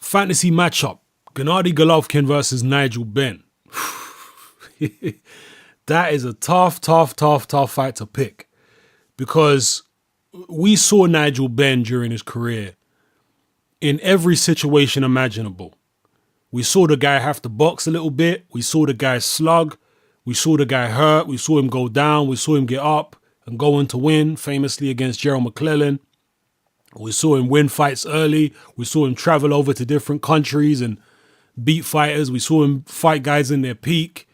Fantasy matchup. Gennady Golovkin versus Nigel Benn. That is a tough fight to pick. Because we saw Nigel Benn during his career in every situation imaginable. We saw the guy have to box a little bit. We saw the guy slug. We saw the guy hurt. We saw him go down. We saw him get up and go on to win, famously against Gerald McClellan. We saw him win fights early. We saw him travel over to different countries and beat fighters. We saw him fight guys in their peak.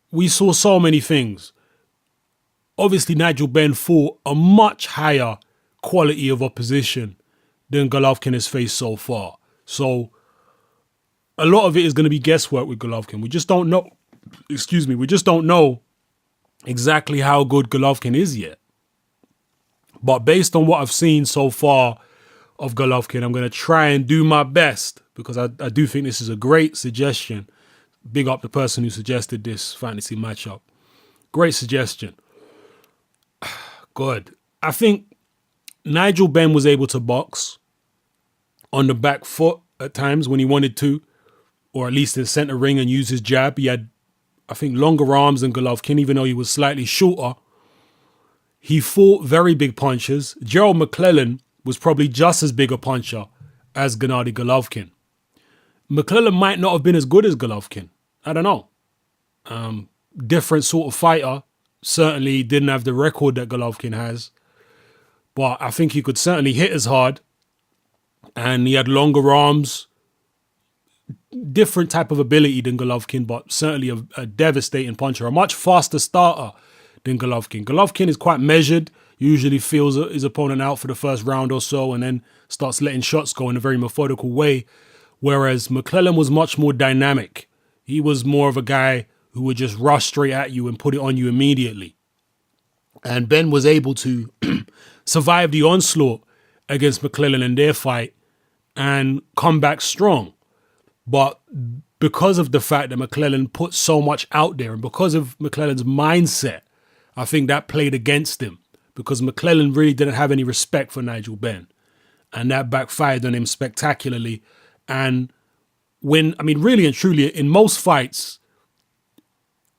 We saw so many things. Obviously, Nigel Benn fought a much higher quality of opposition than Golovkin has faced so far. So a lot of it is going to be guesswork with Golovkin. We just don't know. We just don't know exactly how good Golovkin is yet. But based on what I've seen so far of Golovkin, I'm going to try and do my best because I do think this is a great suggestion. Big up the person who suggested this fantasy matchup. Great suggestion. Good. I think Nigel Benn was able to box on the back foot at times when he wanted to, or at least in center ring and use his jab. He had, I think, longer arms than Golovkin, even though he was slightly shorter. He fought very big punches. Gerald McClellan was probably just as big a puncher as Gennady Golovkin. McClellan might not have been as good as Golovkin. I don't know. Different sort of fighter. Certainly didn't have the record that Golovkin has. But I think he could certainly hit as hard. And he had longer arms. Different type of ability than Golovkin, but certainly a devastating puncher. A much faster starter than Golovkin. Golovkin is quite measured, usually feels his opponent out for the first round or so and then starts letting shots go in a very methodical way. Whereas McClellan was much more dynamic. He was more of a guy who would just rush straight at you and put it on you immediately. And Benn was able to survive the onslaught against McClellan in their fight and come back strong. But because of the fact that McClellan put so much out there and because of McClellan's mindset, I think that played against him because McClellan really didn't have any respect for Nigel Benn. And that backfired on him spectacularly. And really and truly, in most fights,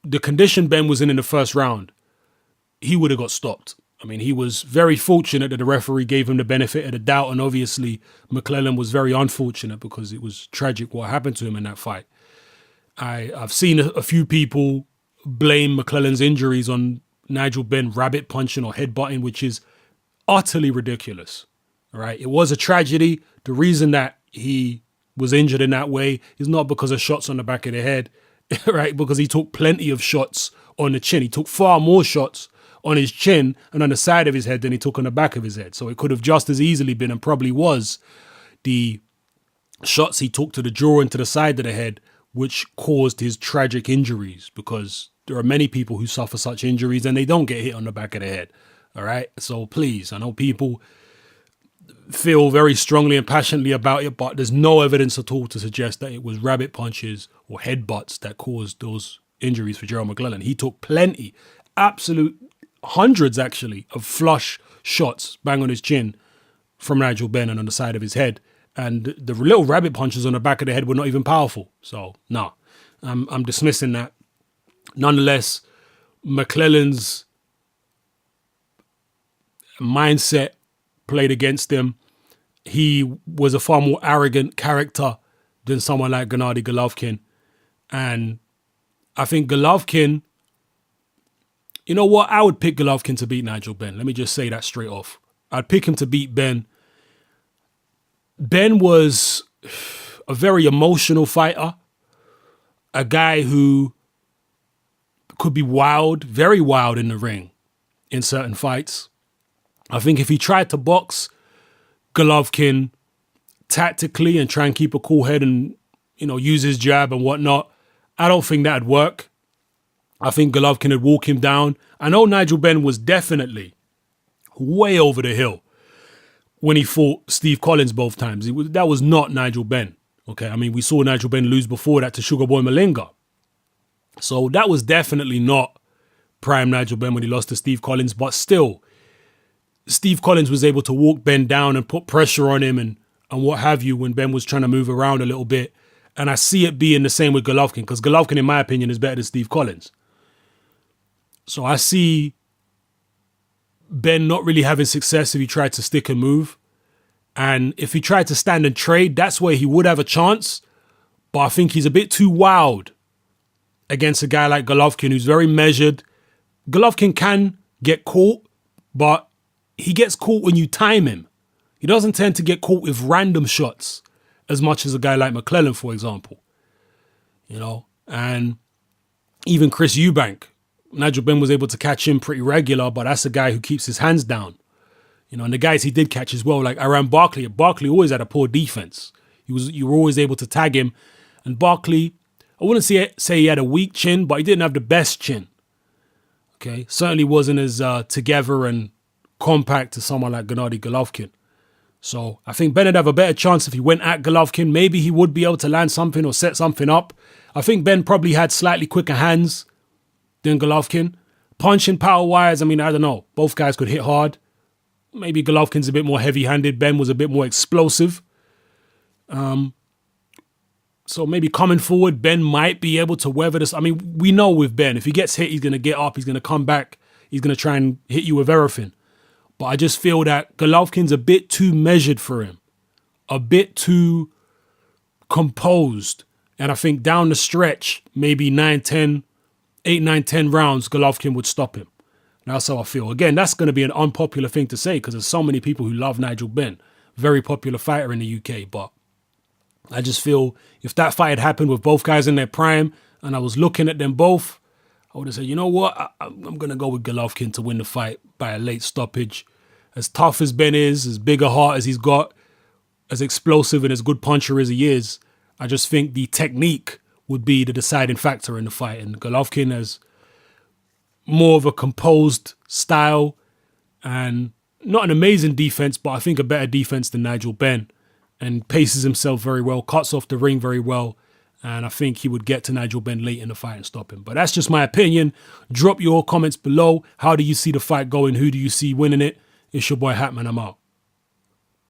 the condition Benn was in the first round, he would have got stopped. He was very fortunate that the referee gave him the benefit of the doubt. And obviously, McClellan was very unfortunate because it was tragic what happened to him in that fight. I've seen a few people blame McClellan's injuries on Nigel Benn rabbit punching or headbutting, which is utterly ridiculous. All right. It was a tragedy. The reason that he was injured in that way is not because of shots on the back of the head, right? Because he took plenty of shots on the chin. He took far more shots on his chin and on the side of his head than he took on the back of his head. So it could have just as easily been, and probably was, the shots he took to the jaw and to the side of the head, which caused his tragic injuries, because there are many people who suffer such injuries and they don't get hit on the back of the head. All right. So please, I know people feel very strongly and passionately about it, but there's no evidence at all to suggest that it was rabbit punches or headbutts that caused those injuries for Gerald McClellan. He took plenty, absolute hundreds actually, of flush shots bang on his chin from Nigel Benn and on the side of his head. And the little rabbit punches on the back of the head were not even powerful. So, no, I'm dismissing that. Nonetheless, McClellan's mindset played against him. He was a far more arrogant character than someone like Gennady Golovkin. And I think Golovkin, you know what? I would pick Golovkin to beat Nigel Benn. Let me just say that straight off. I'd pick him to beat Benn. Benn was a very emotional fighter, a guy who could be wild, very wild in the ring in certain fights. I think if he tried to box Golovkin tactically and try and keep a cool head and, use his jab and whatnot, I don't think that'd work. I think Golovkin would walk him down. I know Nigel Benn was definitely way over the hill when he fought Steve Collins both times. That was not Nigel Benn. Okay, we saw Nigel Benn lose before that to Sugar Boy Malinga. So that was definitely not prime Nigel Benn when he lost to Steve Collins. But still, Steve Collins was able to walk Benn down and put pressure on him and and what have you when Ben was trying to move around a little bit. And I see it being the same with Golovkin, because Golovkin, in my opinion, is better than Steve Collins. So I see Ben not really having success if he tried to stick and move. And if he tried to stand and trade, that's where he would have a chance. But I think he's a bit too wild against a guy like Golovkin, who's very measured. Golovkin can get caught, but he gets caught when you time him. He doesn't tend to get caught with random shots as much as a guy like McClellan, for example. You know, and even Chris Eubank, Nigel Benn was able to catch him pretty regular, but that's a guy who keeps his hands down. You know, and the guys he did catch as well, like Aaron Barkley. Barkley always had a poor defense. You were always able to tag him. And Barkley, I wouldn't say he had a weak chin, but he didn't have the best chin. Okay, certainly wasn't as together and compact as someone like Gennady Golovkin. So I think Ben would have a better chance if he went at Golovkin. Maybe he would be able to land something or set something up. I think Ben probably had slightly quicker hands than Golovkin. Punching power-wise, I mean, I don't know. Both guys could hit hard. Maybe Golovkin's a bit more heavy-handed. Ben was a bit more explosive. So maybe coming forward, Ben might be able to weather this. I mean, we know with Ben, if he gets hit, he's going to get up. He's going to come back. He's going to try and hit you with everything. But I just feel that Golovkin's a bit too measured for him. A bit too composed. And I think down the stretch, maybe 8, 9, 10 rounds, Golovkin would stop him. That's how I feel. Again, that's going to be an unpopular thing to say because there's so many people who love Nigel Benn. Very popular fighter in the UK. But I just feel if that fight had happened with both guys in their prime and I was looking at them both, I would have said, you know what? I'm going to go with Golovkin to win the fight by a late stoppage. As tough as Ben is, as big a heart as he's got, as explosive and as good puncher as he is, I just think the technique would be the deciding factor in the fight. And Golovkin has more of a composed style and not an amazing defense, but I think a better defense than Nigel Benn, and paces himself very well, cuts off the ring very well. And I think he would get to Nigel Benn late in the fight and stop him. But that's just my opinion. Drop your comments below. How do you see the fight going? Who do you see winning it? It's your boy Hatman. I'm out.